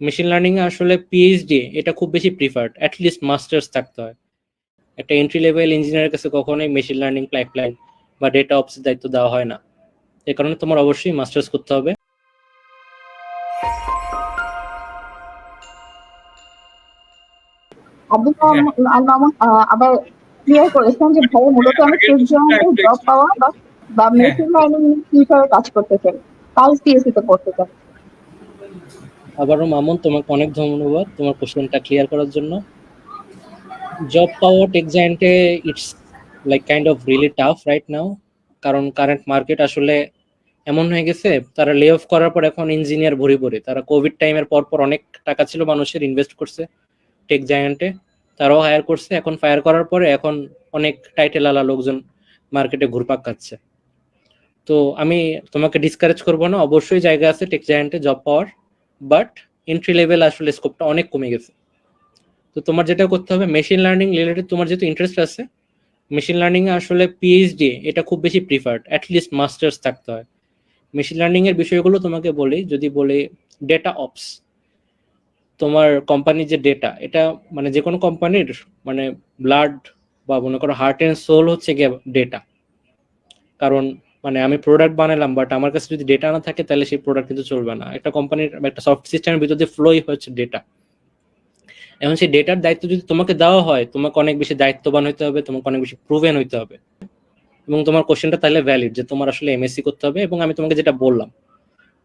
Machine learning এ আসলে PhD এটা খুব বেশি প্রিফার্ড, অ্যাটলিস্ট মাস্টার্স থাকতে হয়। একটা এন্ট্রি লেভেল ইঞ্জিনিয়ারের কাছে কখনোই মেশিন লার্নিং পাইপলাইন বা ডেটা অপসের দায়িত্ব দেওয়া হয় না। এ কারণে তোমার অবশ্যই মাস্টার্স করতে হবে। আব্দুল হ্যাঁ, আল মামুন আবার ক্লিয়ার করেছেন যে ভাই মূলত আমি টেক জয়েন্টে জব পাওয়া বা হ্যাঁ, মেশিন লার্নিং কিভাবে কাজ করতে চাই, তাও সিএসসি তে পড়তে চাই। আবারও মামুন তোমাকে অনেক ধন্যবাদ তোমার কোশ্চেনটা ক্লিয়ার করার জন্য। জব পাওয়া টেক জায়ান্টে it's like kind of really tough right now, কারণ কারেন্ট মার্কেট আসলে এমন হয়ে গেছে, তারা লে অফ করার পর এখন ইঞ্জিনিয়ার ভরে ভরে, তারা কোভিড টাইমের পর পর অনেক টাকা ছিল মানুষের, ইনভেস্ট করছে টেক জায়ান্টে, তারাও হায়ার করছে, এখন ফায়ার করার পরে এখন অনেক টাইটেল আলা লোকজন মার্কেটে ঘুরপাক খাচ্ছে। তো আমি তোমাকে ডিসকারেজ করবো না, অবশ্যই জায়গা আছে টেক জায়ান্টে জব পাওয়ার, বাট এন্ট্রি লেভেল আসলে স্কোপটা অনেক কমে গেছে। তো তোমার যেটা করতে হবে, মেশিন লার্নিং রিলেটেড তোমার যেহেতু ইন্টারেস্ট আছে, মেশিন লার্নিং এ আসলে পিএইচডি এটা খুব বেশি প্রিফার্ড, অ্যাটলিস্ট মাস্টার্স থাকতে হয়। মেশিন লার্নিং এর বিষয়গুলো তোমাকে বলি, যদি বলি ডেটা অপস, তোমার কোম্পানির যে ডেটা, এটা মানে যে কোনো কোম্পানির মানে ব্লাড বা মনে করো হার্ট এন্ড সোল হচ্ছে গিয়ে ডেটা। কারণ মানে আমি প্রোডাক্ট বানালাম, বাট আমার কাছে যদি ডেটা না থাকে তাহলে সেই প্রোডাক্ট কিন্তু চলবে না। একটা কোম্পানির একটা সফট সিস্টেমের ভিতর দিয়ে ফ্লোই হচ্ছে ডেটা। এখন সেই ডেটার দায়িত্ব যদি তোমাকে দেওয়া হয়, তোমাকে অনেক বেশি দায়িত্ববান হইতে হবে, তোমাকে অনেক বেশি প্রুভেন হইতে হবে। এবং তোমার কোশ্চেনটা তাহলে ভ্যালিড যে তোমার আসলে এমএসসি করতে হবে। এবং আমি তোমাকে যেটা বললাম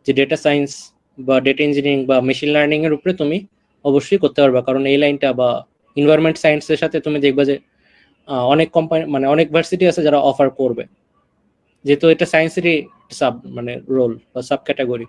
যে ডেটা সায়েন্স বা ডেটা ইঞ্জিনিয়ারিং বা মেশিন লার্নিং এর উপরে তুমি অবশ্যই করতে পারবা, কারণ এই লাইনটা বা এনভায়রনমেন্ট সায়েন্সের সাথে তুমি দেখবা যে অনেক কোম্পানি মানে অনেক ভার্সিটি আছে যারা অফার করবে, যেহেতু এটা সায়েন্সেরই সাব মানে রোল বা সাব ক্যাটাগরি।